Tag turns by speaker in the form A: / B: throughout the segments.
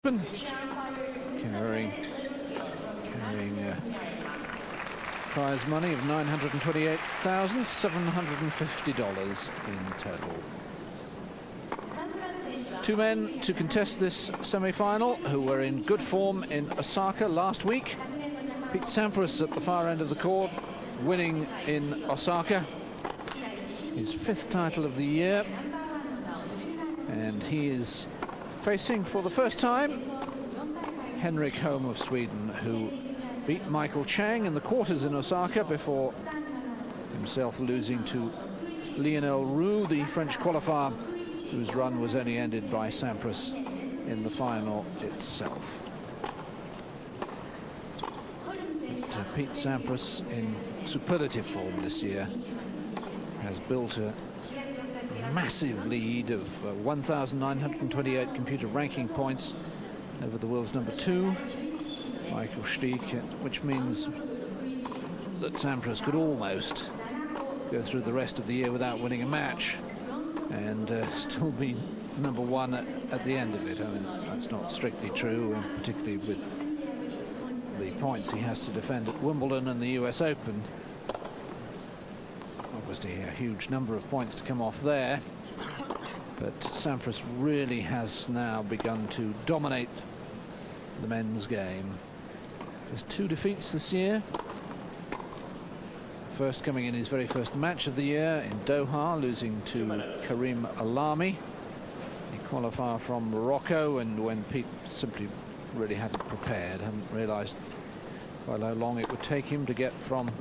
A: carrying prize money of $928,750 in total. Two men to contest this semi-final who were in good form in Osaka last week. Pete Sampras at the far end of the court, winning in Osaka, his 5th title of the year, and he is facing for the first time Henrik Holm of Sweden, who beat Michael Chang in the quarters in Osaka before himself losing to Lionel Roux, the French qualifier, whose run was only ended by Sampras in the final itself. But, Pete Sampras, in superlative form this year, has built a massive lead of 1,928 computer ranking points over the world's number 2, Michael Stich, which means that Sampras could almost go through the rest of the year without winning a match and still be number 1 at the end of it. I mean, that's not strictly true, particularly with the points he has to defend at Wimbledon and the US Open. Obviously a huge number of points to come off there, but Sampras really has now begun to dominate the men's game. There's 2 defeats this year. First coming in his very first match of the year in Doha, losing to Karim Alami, a qualifier from Morocco, and when Pete simply really hadn't prepared, hadn't realised quite how long it would take him to get from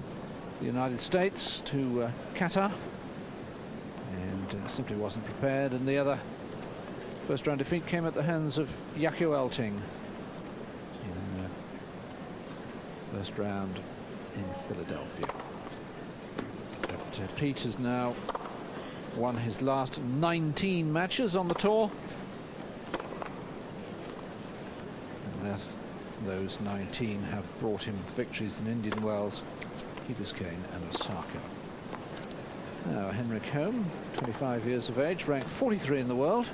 A: the United States to Qatar, and simply wasn't prepared. And the other first round defeat came at the hands of Jaco Elting in first round in Philadelphia. But Pete has now won his last 19 matches on the tour, and those 19 have brought him victories in Indian Wells, Key Biscayne and Osaka. Now Henrik Holm, 25 years of age, ranked 43 in the world,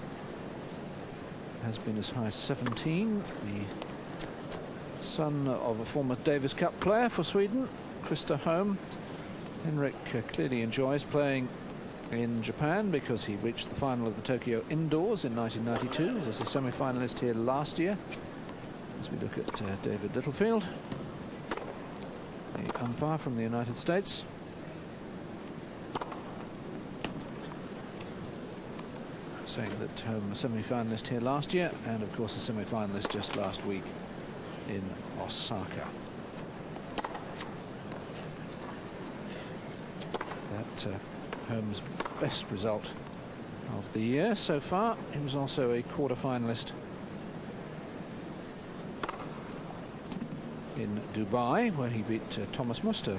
A: has been as high as 17, the son of a former Davis Cup player for Sweden, Christer Holm. Henrik clearly enjoys playing in Japan because he reached the final of the Tokyo Indoors in 1992, was a semi-finalist here last year. As we look at David Littlefield, the umpire from the United States. Saying that Holm was a semi-finalist here last year, and of course a semi-finalist just last week in Osaka. That Holm's best result of the year so far. He was also a quarter-finalist in Dubai, where he beat Thomas Muster,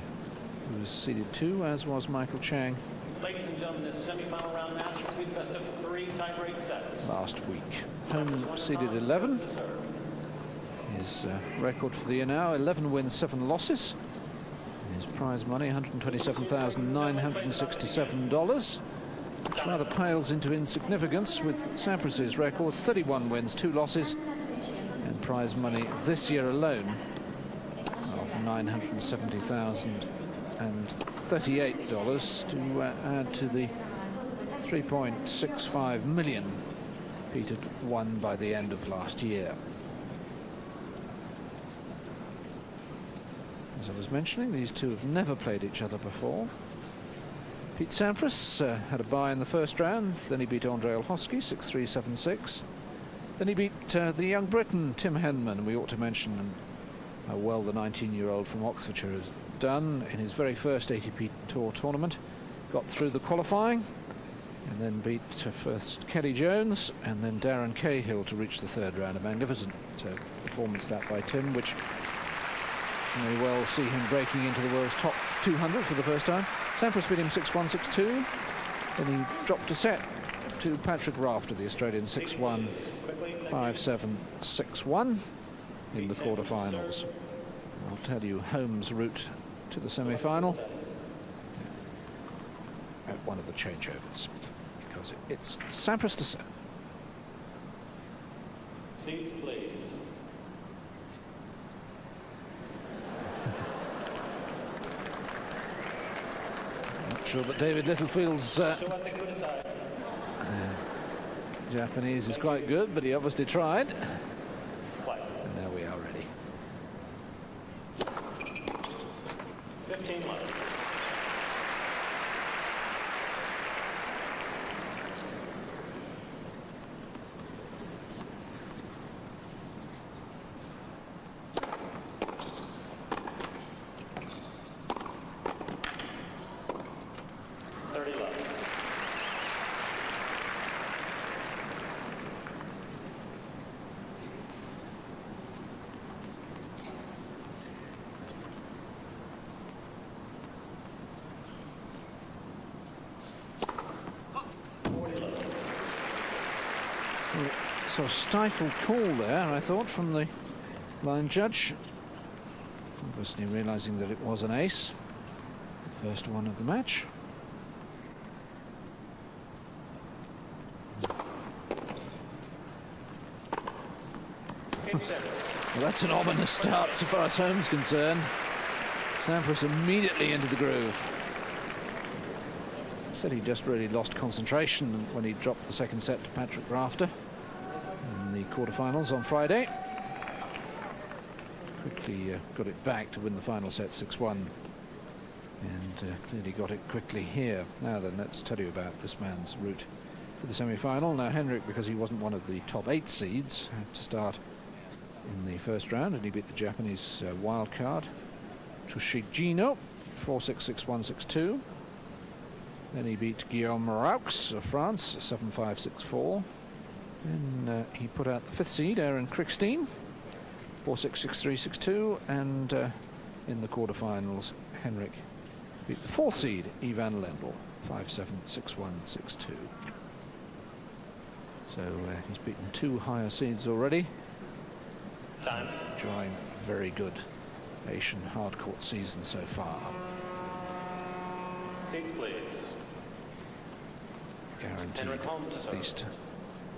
A: who was seeded 2, as was Michael Chang.
B: Ladies and gentlemen, this semi-final round match will be the best of 3 tie-break sets.
A: Last week. Holm seeded 11. His record for the year now, 11 wins, 7 losses. His prize money, $127,967, which rather pales into insignificance with Sampras's record, 31 wins, 2 losses, and prize money this year alone of $970,038 to add to the $3.65 million Pete had won by the end of last year. As I was mentioning, these two have never played each other before. Pete Sampras had a bye in the first round, then he beat Andre Olhoski 6-3, 7-6. Then he beat the young Briton Tim Henman, and we ought to mention how well the 19-year-old from Oxfordshire has done in his very first ATP Tour tournament. Got through the qualifying and then beat first Kelly Jones and then Darren Cahill to reach the third round. A magnificent performance that by Tim, which may well see him breaking into the world's top 200 for the first time. Sampras beat him 6-1, 6-2. Then he dropped a set to Patrick Rafter, the Australian, 6-1, 5-7, 6-1 in the quarterfinals. I'll tell you Holm's route to the semi-final at one of the changeovers, because it's Sampras to serve.
B: Seats, please.
A: Not sure that David Littlefield's
B: So I think we decide.
A: Japanese is quite good, but he obviously tried.
B: Play.
A: And now we are ready.
B: 15 left.
A: So stifled call there, I thought, from the line judge. Obviously realising that it was an ace. The first one of the match. Well, that's an ominous start so far as Holm's concerned. Sampras immediately into the groove. Said he just really lost concentration when he dropped the second set to Patrick Rafter in the quarterfinals on Friday. Quickly got it back to win the final set 6-1, and clearly got it quickly here. Now then, let's tell you about this man's route to the semi-final. Now Henrik, because he wasn't one of the top 8 seeds, had to start in the first round, and he beat the Japanese wild card Tushigino 4-6, 6-1, 6-2. Then he beat Guillaume Maraux of France 7-5, 6-4. Then he put out the 5th seed, Aaron Krickstein, 4-6, 6-3, 6-2. And in the quarterfinals, Henrik beat the 4th seed, Ivan Lendl, 5-7, 6-1, 6-2. So he's beaten 2 higher seeds already.
B: Time.
A: Enjoying a very good Asian hardcourt season so far.
B: Seats, please.
A: Guaranteed
B: Henrik Holm to
A: at
B: serve.
A: least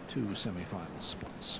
A: 2 semi-final spots.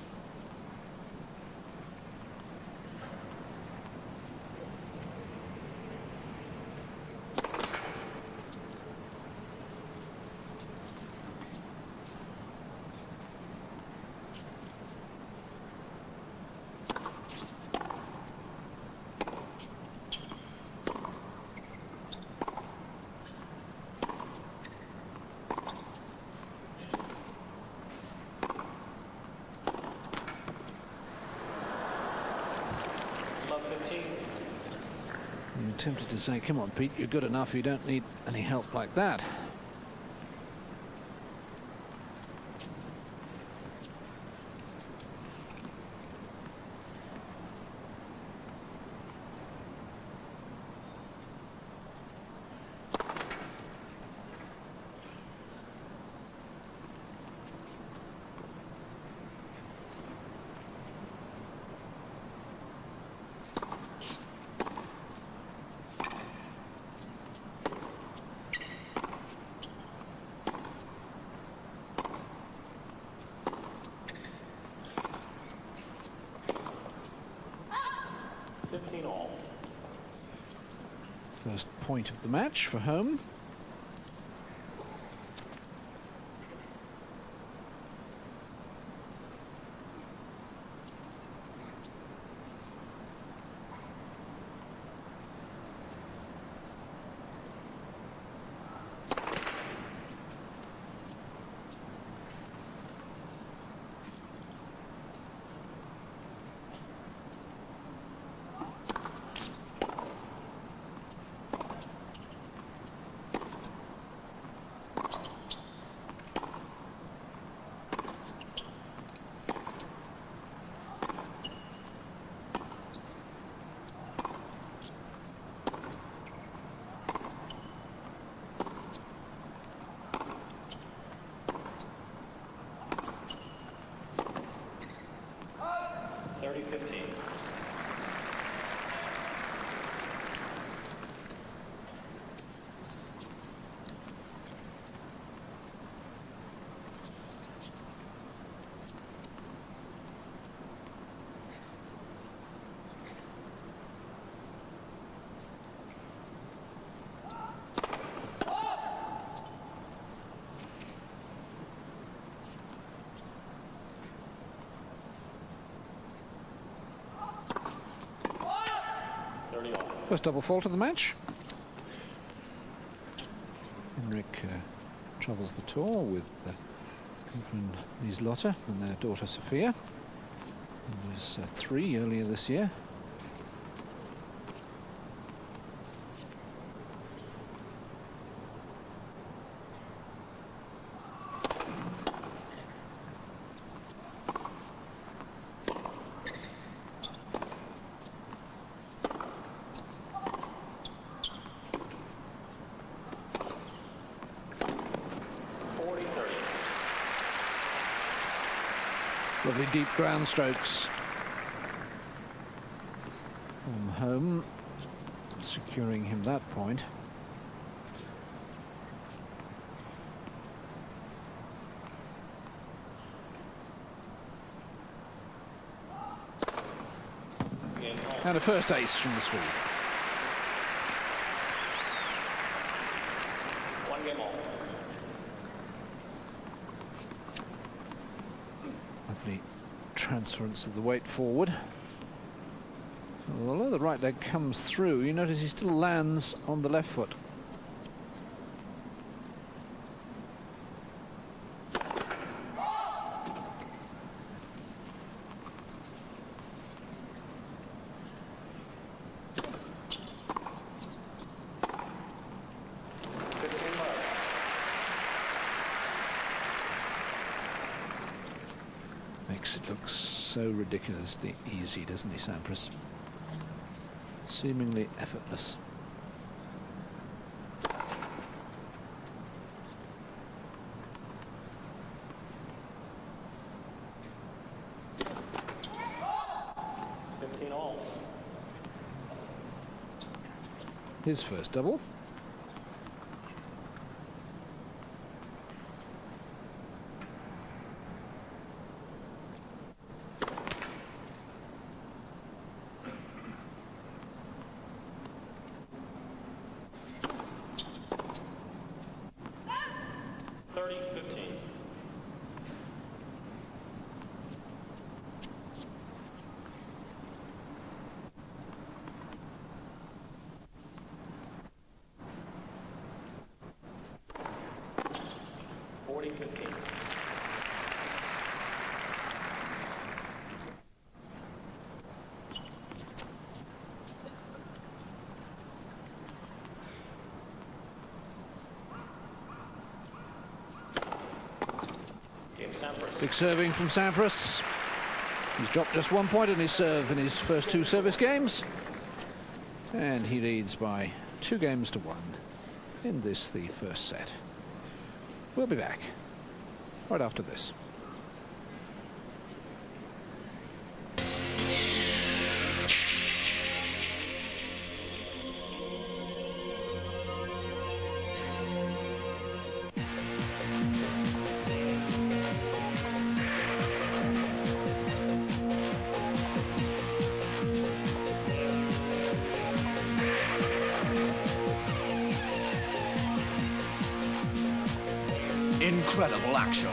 A: I'm tempted to say, come on, Pete, you're good enough. You don't need any help like that.
B: All.
A: First point of the match for Holm.
B: 30 all.
A: First double fault of the match. Henrik travels the tour with Catherine Lieslotte and their daughter Sophia, who was 3 earlier this year. Lovely deep ground strokes from Holm, securing him that point. And a first ace from the Swede.
B: 1 game all.
A: Lovely transference of the weight forward. Although the right leg comes through, you notice he still lands on the left foot. Makes it look so ridiculously easy, doesn't he, Sampras? Seemingly effortless.
B: All.
A: His first double. Big serving from Sampras. He's dropped just 1 point in his serve in his first 2 service games. And he leads by 2 games to 1 in this, the first set. We'll be back right after this.
C: Incredible action,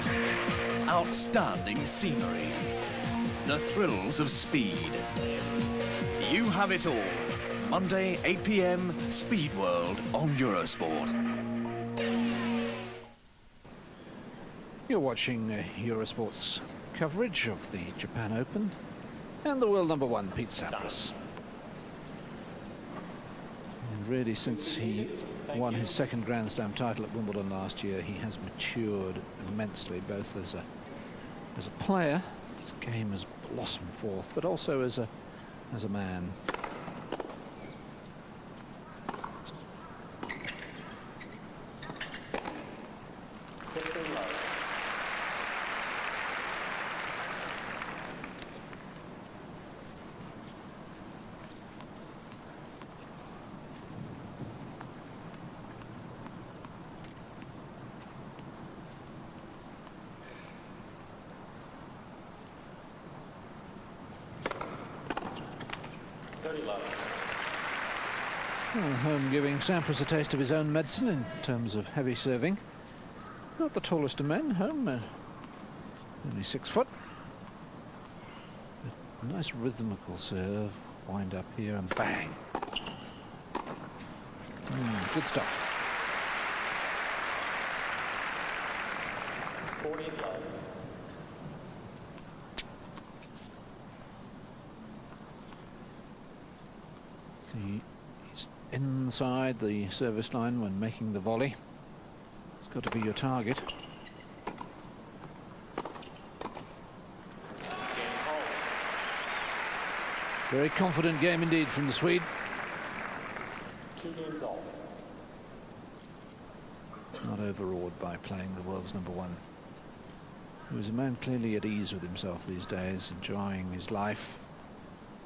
C: outstanding scenery, the thrills of speed. You have it all. Monday, 8 p.m, Speed World on Eurosport.
A: You're watching Eurosport's coverage of the Japan Open and the world #1, Pete Sampras. And really, since he won his second Grand Slam title at Wimbledon last year, he has matured immensely, both as a player. His game has blossomed forth, but also as a man. Holm giving Sampras a taste of his own medicine in terms of heavy serving. Not the tallest of men, Holm, only 6 foot. But nice rhythmical serve, wind up here and bang. Good stuff.
B: 40 love.
A: See, he's inside the service line when making the volley. It's got to be your target. Very confident game indeed from the Swede.
B: 2 games off.
A: Not overawed by playing the world's number one. He was a man clearly at ease with himself these days, enjoying his life,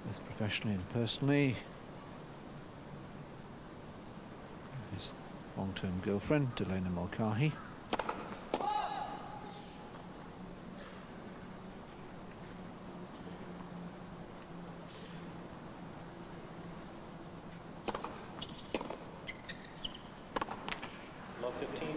A: both professionally and personally. His long-term girlfriend, Delena Mulcahy.
B: Love 15.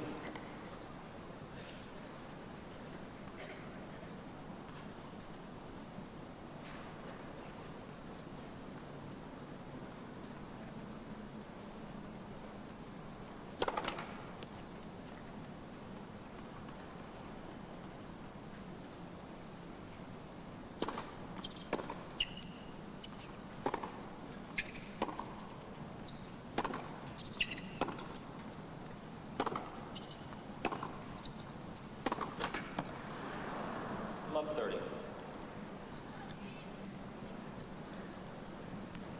B: Love 30.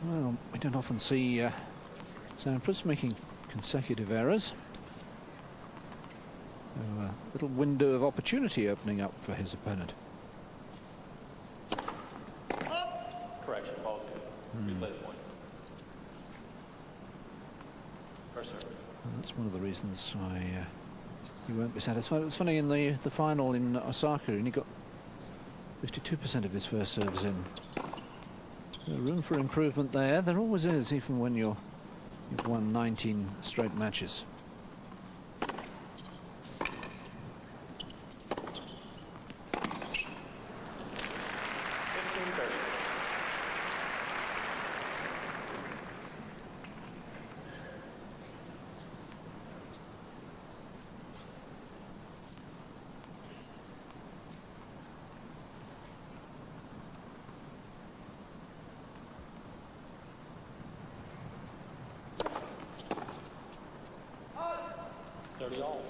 A: Well, we don't often see Sampras making consecutive errors. So a little window of opportunity opening up for his opponent.
B: Correction, ball's good. Replay the point. First serve.
A: Well, that's one of the reasons why he won't be satisfied. It was funny in the final in Osaka, and he got 52% of his first serves in. So room for improvement there. There always is, even when you've won 19 straight matches.
B: All.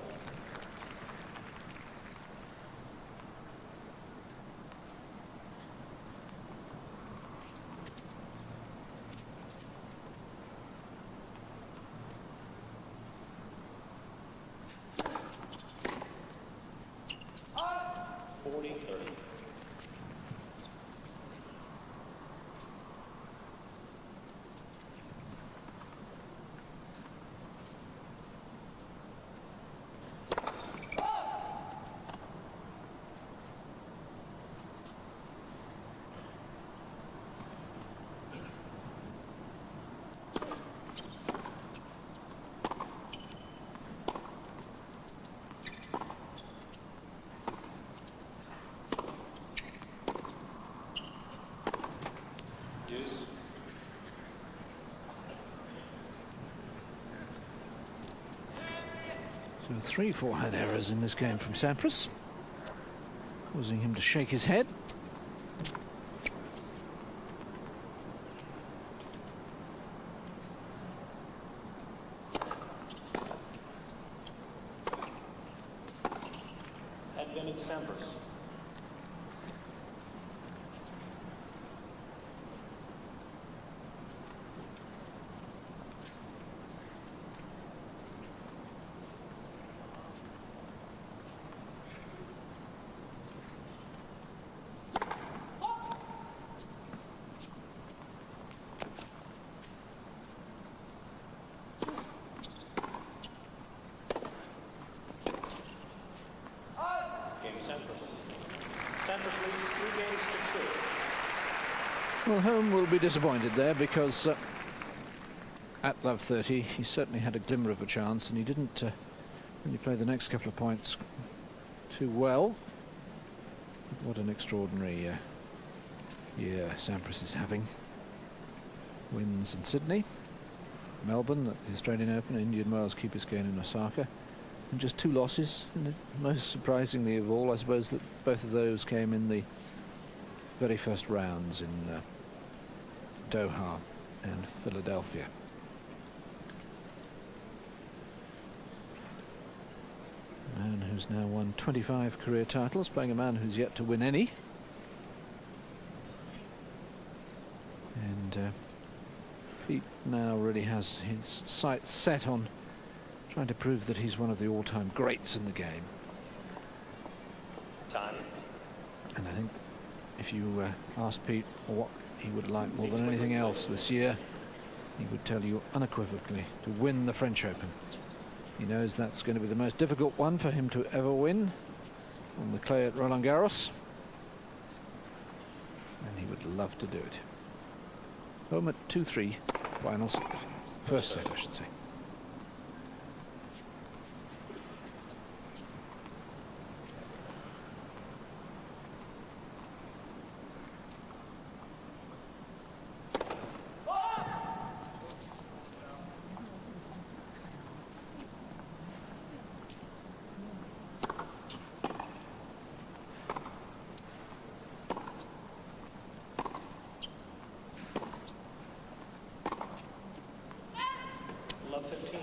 B: Deuce.
A: So 3 forehand errors in this game from Sampras, causing him to shake his head.
B: Advantage Sampras. Sampras leads 3 games to 2.
A: Well, Holm will be disappointed there because at love 30 he certainly had a glimmer of a chance, and he didn't really play the next couple of points too well. What an extraordinary year Sampras is having. Wins in Sydney, Melbourne at the Australian Open, Indian Wells, Key Biscayne and Osaka. And just 2 losses. And most surprisingly of all, I suppose, that both of those came in the very first rounds in Doha and Philadelphia. A man who's now won 25 career titles, playing a man who's yet to win any. And Pete now really has his sights set on trying to prove that he's one of the all-time greats in the game.
B: Time.
A: And I think if you asked Pete what he would like more than anything else this year, he would tell you unequivocally to win the French Open. He knows that's going to be the most difficult one for him to ever win on the clay at Roland Garros, and he would love to do it. Home at 2-3, finals, first set I should say.
B: Love 15.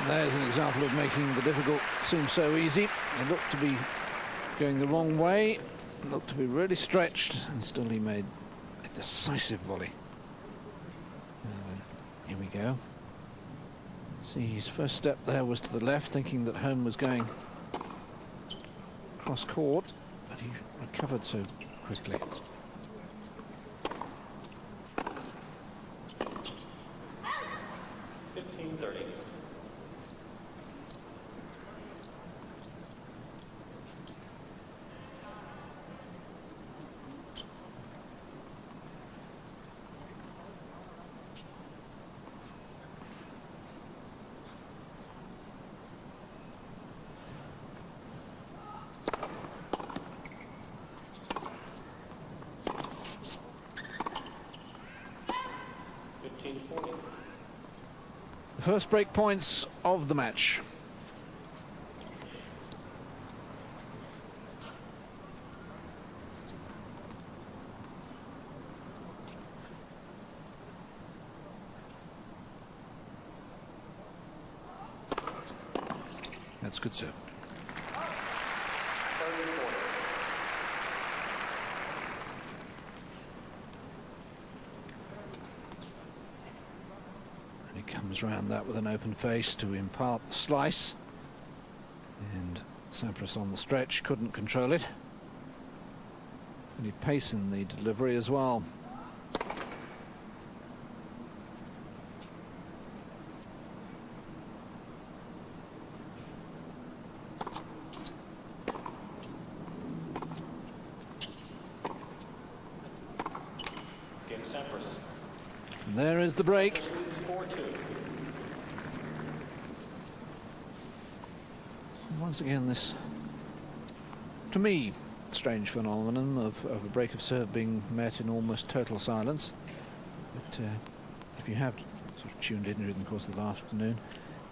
A: There's an example of making the difficult seem so easy. It looked to be going the wrong way, it looked to be really stretched, and still he made a decisive volley. Here we go. See, his first step there was to the left, thinking that Holm was going cross court, but he recovered so quickly. The first break points of the match. That's good serve. Comes round that with an open face to impart the slice, and Sampras on the stretch couldn't control it. And he pace in the delivery as well. And there is the break. Once again, this, to me, strange phenomenon of a break of serve being met in almost total silence. But if you have sort of tuned in during the course of the afternoon,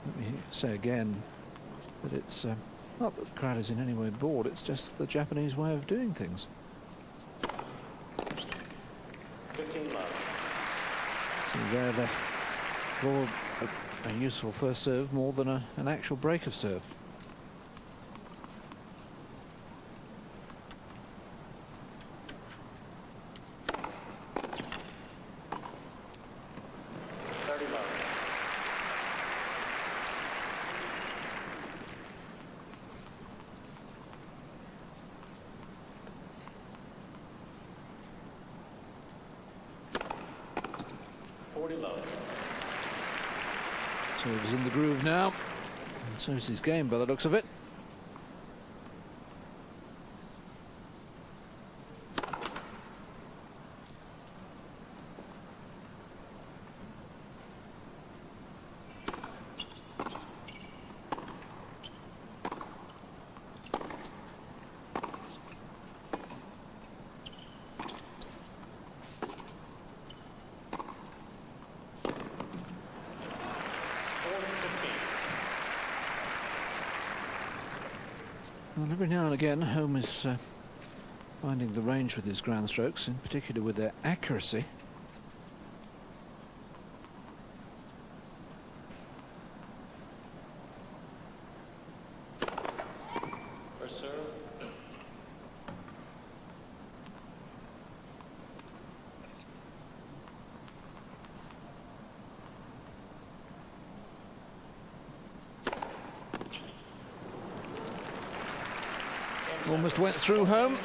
A: let me say again that it's not that the crowd is in any way bored, it's just the Japanese way of doing things.
B: 15 love.
A: So there they applaud a useful first serve more than an actual break of serve. So he's in the groove now, and so is his game by the looks of it. Well, every now and again, Holm is finding the range with his ground strokes, in particular with their accuracy.
B: First serve.
A: Almost went through Holm.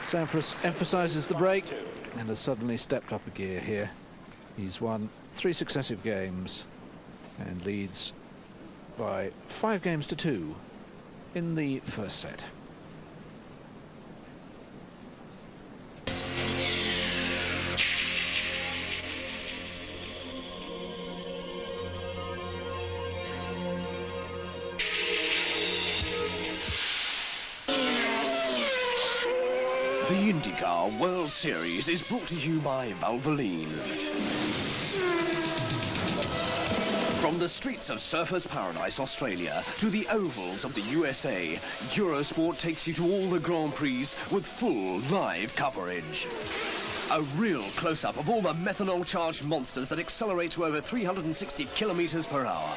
A: Sampras emphasises the break and has suddenly stepped up a gear here. He's won 3 successive games and leads by 5 games to 2 in the first set.
C: The IndyCar World Series is brought to you by Valvoline. From the streets of Surfers Paradise, Australia, to the ovals of the USA, Eurosport takes you to all the Grand Prix with full live coverage. A real close-up of all the methanol-charged monsters that accelerate to over 360 kilometers per hour.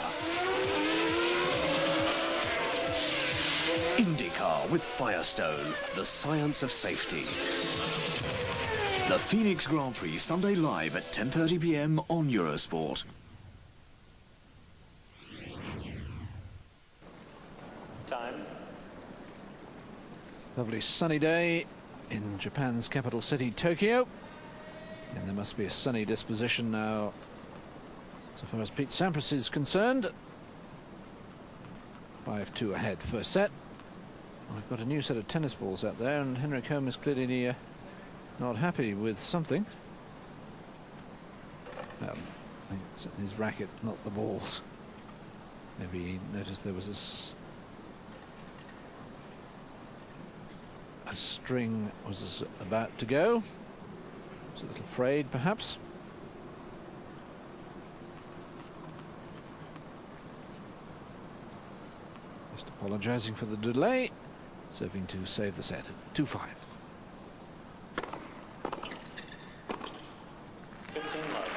C: IndyCar with Firestone, the science of safety. The Phoenix Grand Prix, Sunday live at 10:30 p.m. on Eurosport.
B: Time.
A: Lovely sunny day in Japan's capital city, Tokyo. And there must be a sunny disposition now, so far as Pete Sampras is concerned. 5-2 ahead, first set. We've got a new set of tennis balls out there, and Henrik Holm is clearly not happy with something. I think it's his racket, not the balls. Maybe he noticed there was a string was about to go. Was a little frayed, perhaps. Just apologising for the delay. Serving to save the set. 2-5.
B: 15 love.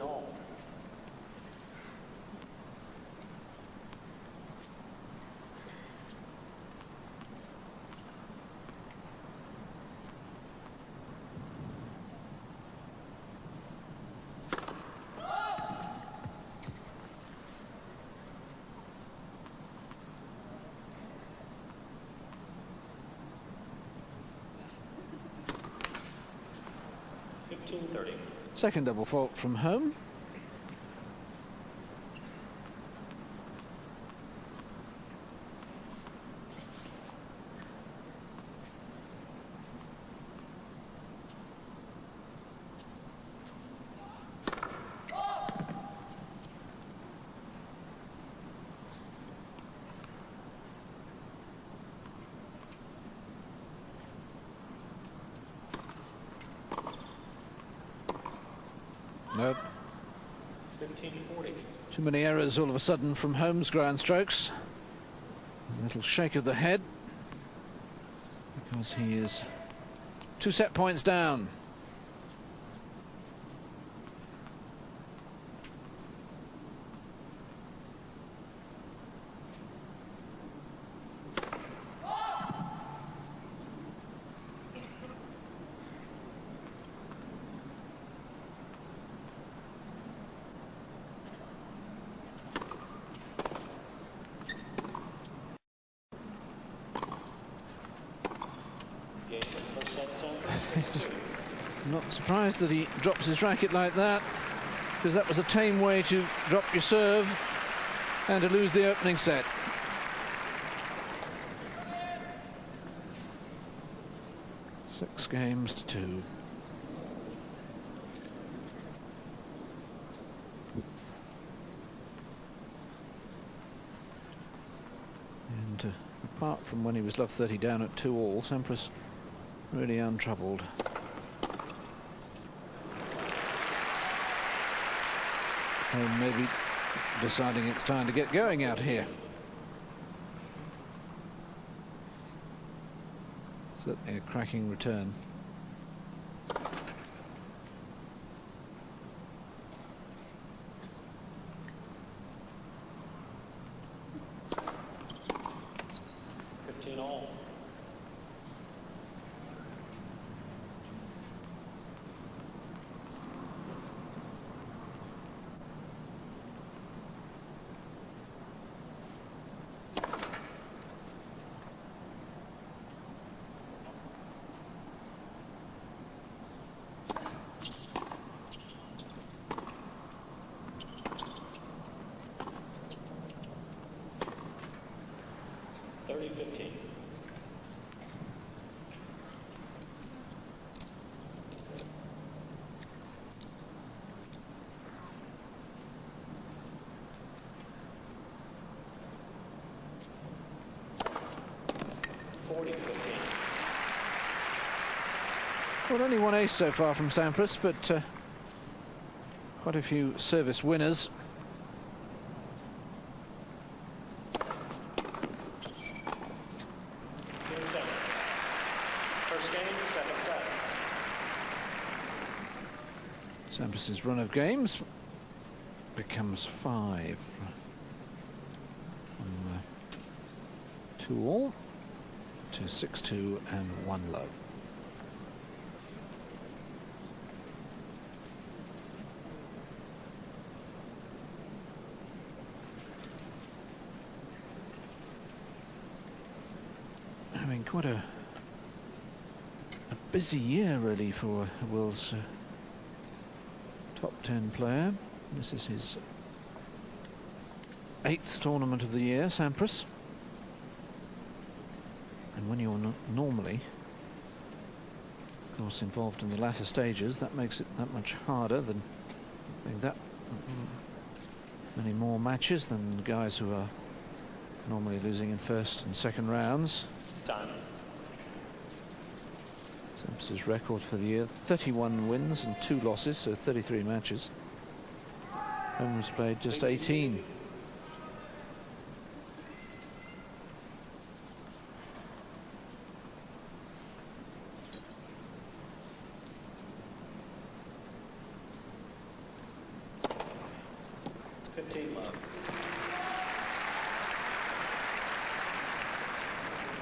B: All.
A: Second double fault from Holm. Nope.
B: 15-40.
A: Too many errors all of a sudden from Holm's ground strokes. A little shake of the head because he is 2 set points down. I'm not surprised that he drops his racket like that, because that was a tame way to drop your serve and to lose the opening set. 6 games to 2. And apart from when he was love 30 down at 2-all, Sampras really untroubled. And maybe deciding it's time to get going out here. Certainly a cracking return.
B: All.
A: Well, only one ace so far from Sampras, but quite a few service winners.
B: First game, second set.
A: Sampras's run of games becomes 5 from 2-all to 6-2 and 1 low. Having quite a busy year really for the world's top 10 player. This is his 8th tournament of the year, Sampras. And when you're normally, of course, involved in the latter stages, that makes it that much harder than having that many more matches than guys who are normally losing in first and second rounds.
B: Time.
A: Sampras's record for the year, 31 wins and 2 losses, so 33 matches. Holm has played just 18.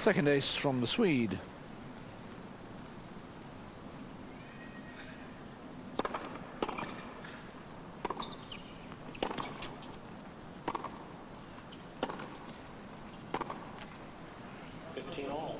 A: Second ace from the Swede.
B: All.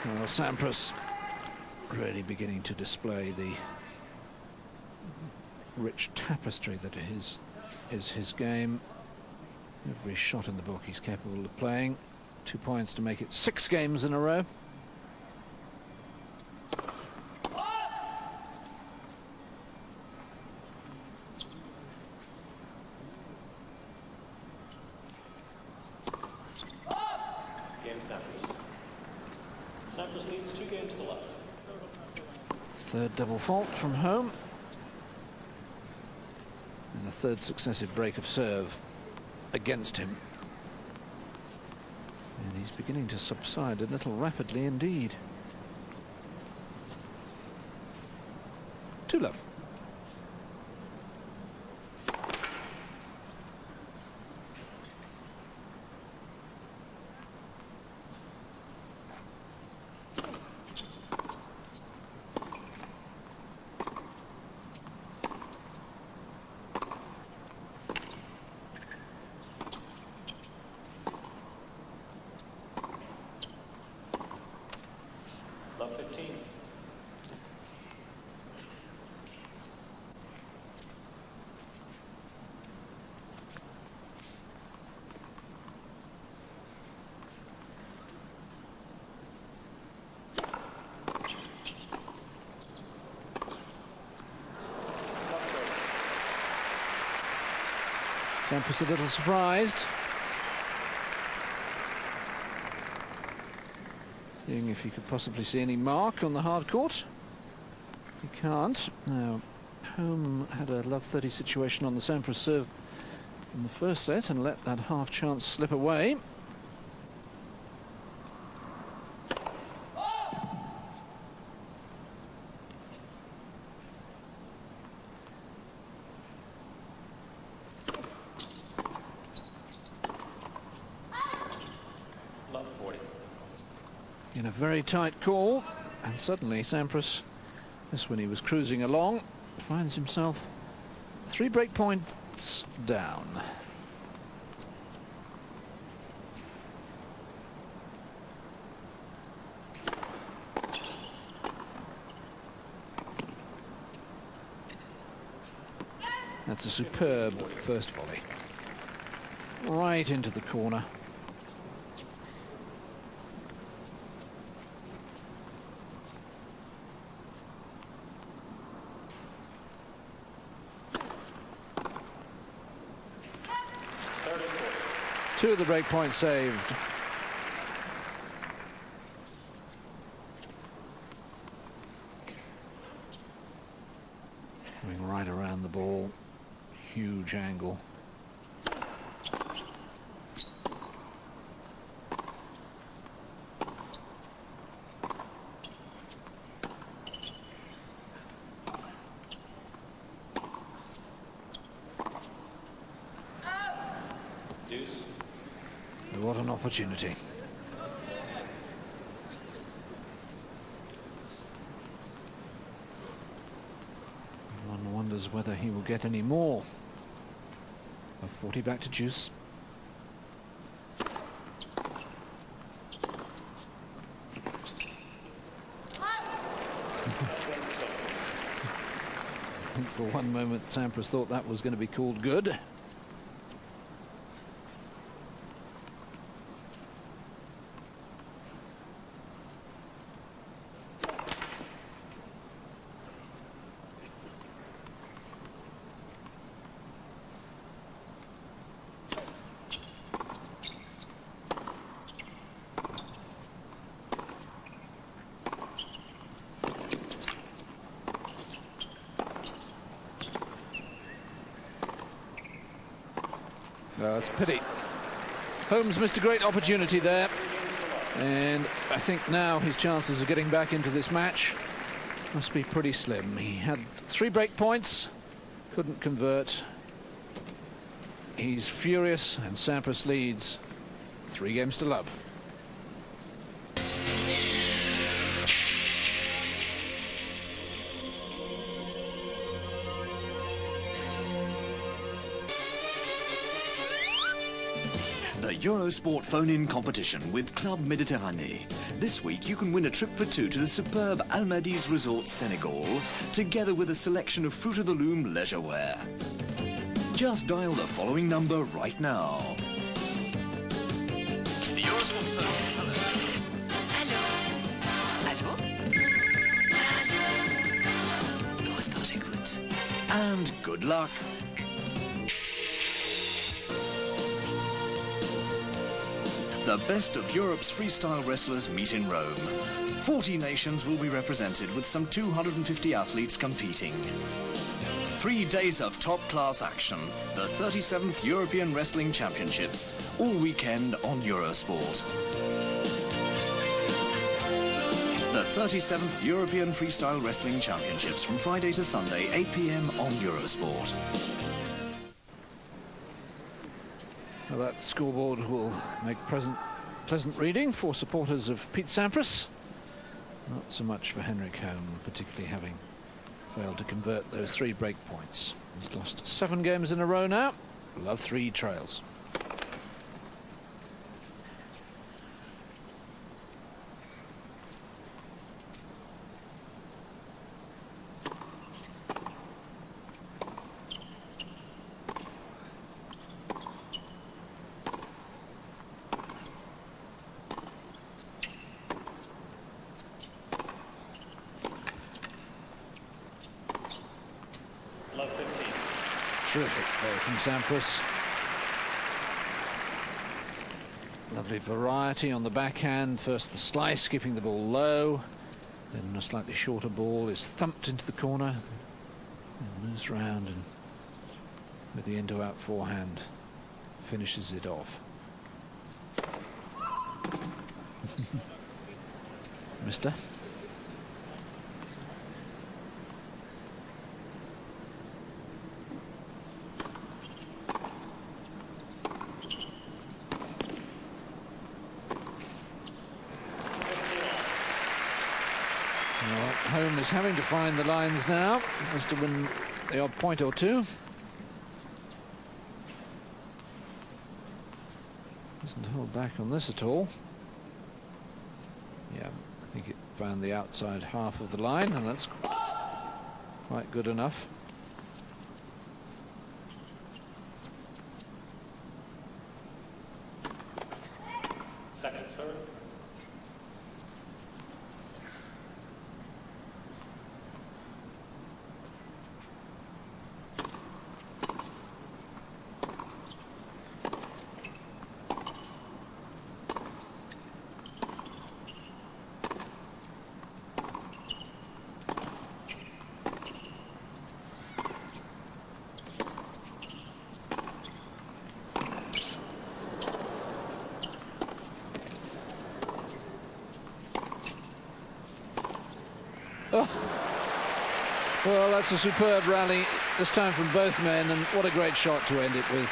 A: Well, Sampras really beginning to display the rich tapestry that is his game. Every shot in the book he's capable of playing. 2 points to make it 6 games in a row.
B: Sampras leads 2 games to love.
A: Third double fault from Holm. And the third successive break of serve against him. And he's beginning to subside a little rapidly indeed. 2-love.
B: Love 15.
A: Sampras a little surprised. Seeing if he could possibly see any mark on the hard court. He can't. Now, Holm had a love 30 situation on the Sampras serve in the first set and let that half chance slip away.
B: Love 40.
A: In a very tight call, and suddenly Sampras, this when he was cruising along, finds himself 3 break points down. That's a superb first volley. Right into the corner. Two of the break points saved. Going right around the ball. Huge angle.
B: Deuce.
A: What an opportunity. One wonders whether he will get any more. A 40 back to deuce. I think for one moment Sampras thought that was going to be called good. Oh, it's a pity. Holmes missed a great opportunity there. And I think now his chances of getting back into this match must be pretty slim. He had 3 break points, couldn't convert. He's furious, and Sampras leads 3 games to love.
C: The Eurosport phone-in competition with Club Méditerranée. This week you can win a trip for 2 to the superb Almadies Resort, Senegal, together with a selection of Fruit of the Loom leisure wear. Just dial the following number right now. The Eurosport phone.
D: Allô? Allô? Eurosport, j'écoute.
C: And good luck. The best of Europe's freestyle wrestlers meet in Rome. 40 nations will be represented with some 250 athletes competing. 3 days of top-class action, the 37th European Wrestling Championships, all weekend on Eurosport. The 37th European Freestyle Wrestling Championships from Friday to Sunday, 8 p.m. on Eurosport.
A: Well, that scoreboard will make pleasant reading for supporters of Pete Sampras. Not so much for Henrik Holm, particularly having failed to convert those 3 break points. He's lost 7 games in a row now. Love 3 trails.
B: Love 15.
A: Terrific play from Sampras. Lovely variety on the backhand. First the slice, keeping the ball low. Then a slightly shorter ball is thumped into the corner. And moves round and with the into-out forehand finishes it off. Mister. Holm is having to find the lines now as to win the odd point or two. Doesn't hold back on this at all. Yeah, I think it found the outside half of the line, and that's quite good enough.
B: Second serve.
A: Oh. Well, that's a superb rally, this time from both men, and what a great shot to end it with.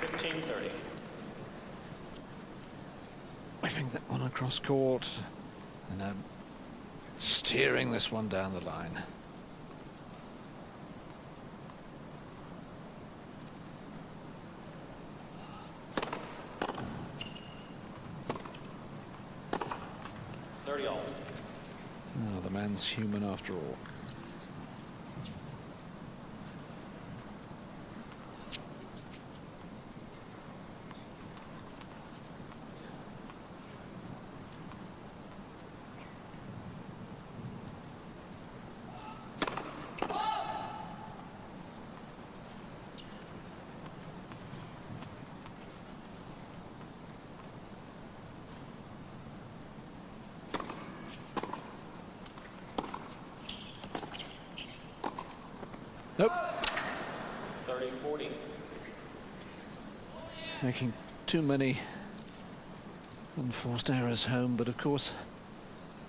B: 15-30.
A: Whipping that one across court and steering this one down the line. Oh, the man's human after all. Nope.
B: 30-40.
A: Making too many unforced errors home, but of course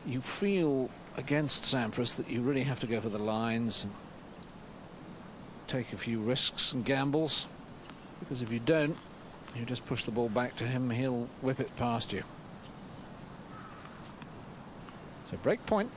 A: you feel against Sampras that you really have to go for the lines and take a few risks and gambles, because if you don't, you just push the ball back to him, he'll whip it past you. So break point.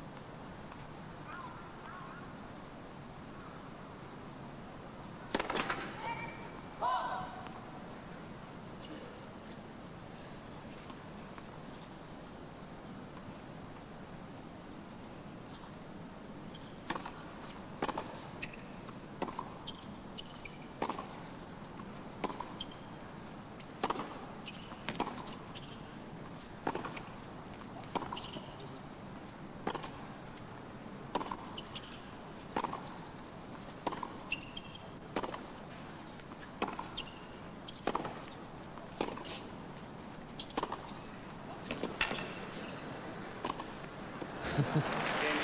B: Game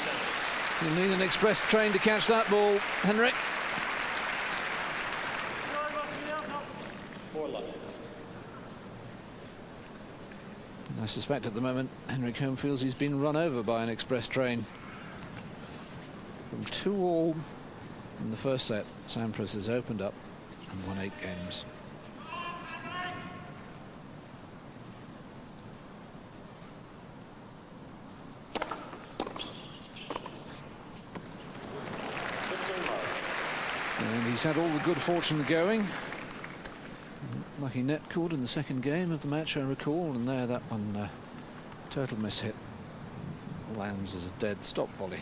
A: You'll need an express train to catch that ball, Henrik.
B: 4 love.
A: I suspect at the moment Henrik Holm feels he's been run over by an express train. From 2-2 in the first set, Sampras has opened up and won 8 games. And he's had all the good fortune going. Lucky net caught in the second game of the match, I recall, and there that one total miss hit lands as a dead stop volley.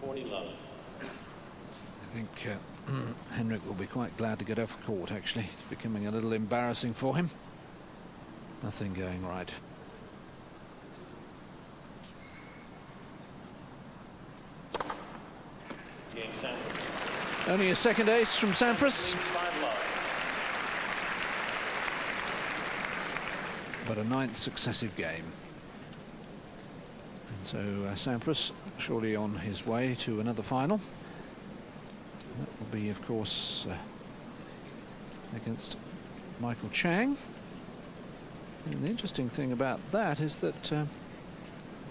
A: I think Henrik will be quite glad to get off court, actually. It's becoming a little embarrassing for him. Nothing going right. Only a second ace from Sampras. But a 9th successive game. And so Sampras surely on his way to another final. That will be, of course, against Michael Chang. And the interesting thing about that is that,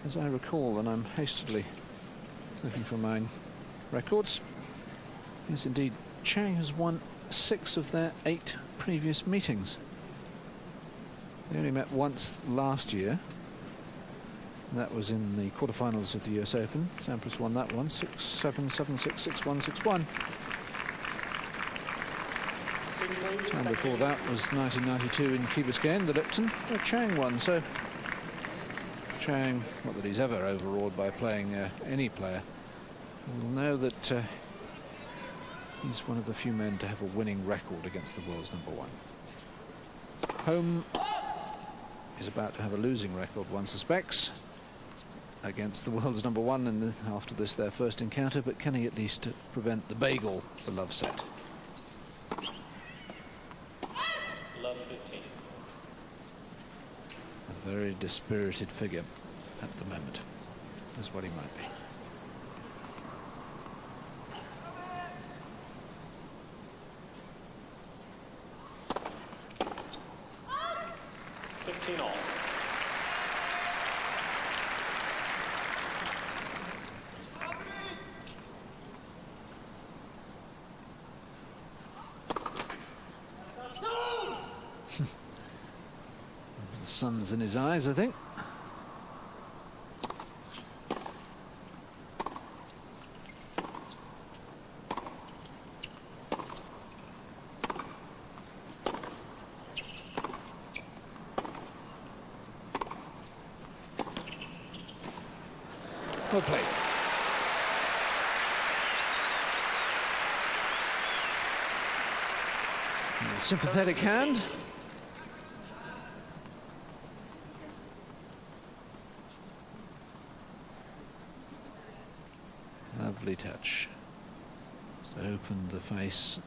A: as I recall, and I'm hastily looking for my records, yes, indeed, Chang has won 6 of their 8 previous meetings. They only met once last year. That was in the quarterfinals of the US Open. Sampras won that one, 6-7, 7-6, 6-1, 6-1. Time before that was 1992 in Key Biscayne, the Lipton, where Chang won. So Chang, not that he's ever overawed by playing any player, will know that he's one of the few men to have a winning record against the world's #1. Holm is about to have a losing record, one suspects, against the world's #1 and after this their first encounter, but can he at least prevent the bagel, the love set?
B: Love 15.
A: A very dispirited figure at the moment, is what he might be.
B: All.
A: The sun's in his eyes, I think. Well played. A sympathetic hand. Lovely touch. Just opened the face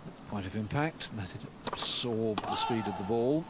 A: at the point of impact, let it absorb the speed of the ball.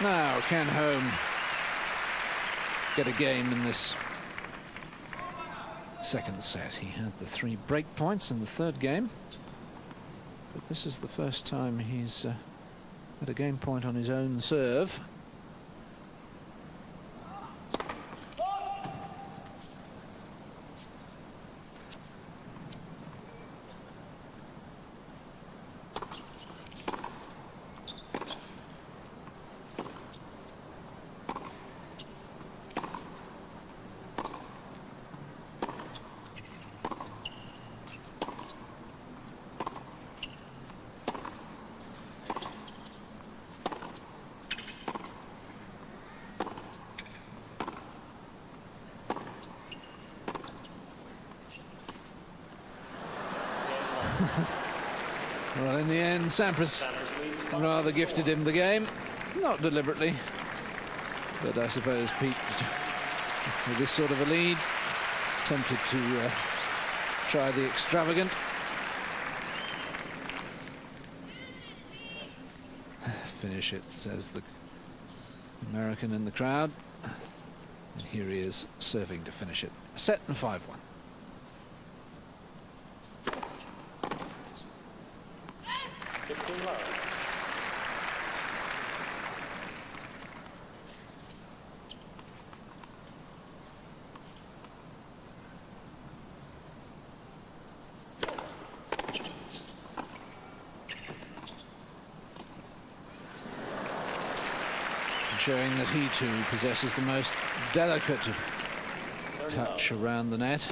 A: Now, can Holm get a game in this second set. He had the 3 break points in the third game, but this is the first time he's had a game point on his own serve. Well, in the end, Sampras rather gifted him the game. Not deliberately, but I suppose Pete, with this sort of a lead, tempted to try the extravagant. Finish it, says the American in the crowd. And here he is serving to finish it. A set and 5-1. Showing that he too possesses the most delicate of touch around the net.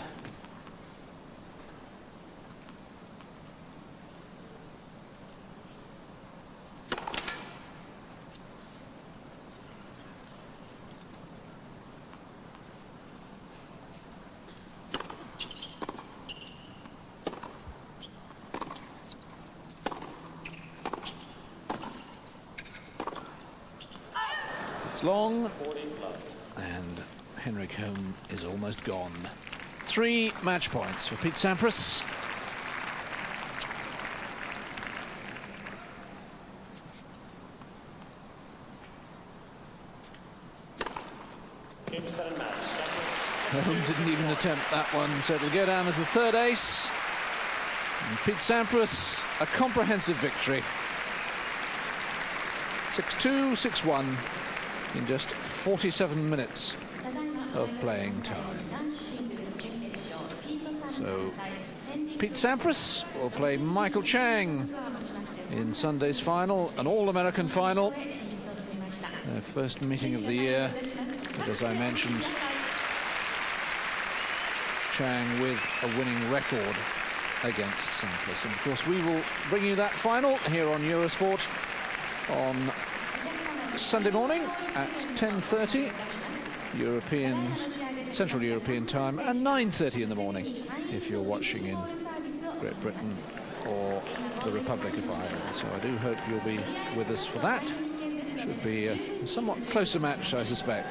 A: It's long, and Henrik Holm is almost gone. 3 match points for Pete Sampras. Holm didn't even attempt that one, so it'll go down as the 3rd ace. And Pete Sampras, a comprehensive victory. 6-2, 6-1. In just 47 minutes of playing time. So Pete Sampras will play Michael Chang in Sunday's final, an all-American final. Their first meeting of the year, but as I mentioned, Chang with a winning record against Sampras. And of course we will bring you that final here on Eurosport on Sunday morning at 10:30 Central European time, and 9:30 in the morning if you're watching in Great Britain or the Republic of Ireland. So I do hope you'll be with us for that. Should be a somewhat closer match, I suspect,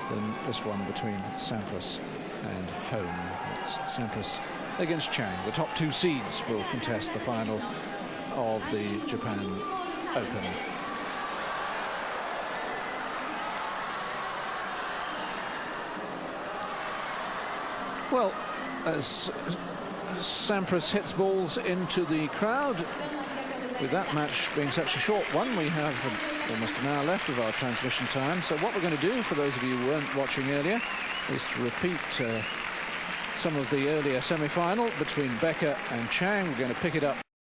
A: than this one between Sampras and Holm. It's Sampras against Chang. The top 2 seeds will contest the final of the Japan Open. Well, as Sampras hits balls into the crowd, with that match being such a short one, we have almost an hour left of our transmission time. So what we're going to do, for those of you who weren't watching earlier, is to repeat some of the earlier semi-final between Becker and Chang. We're going to pick it up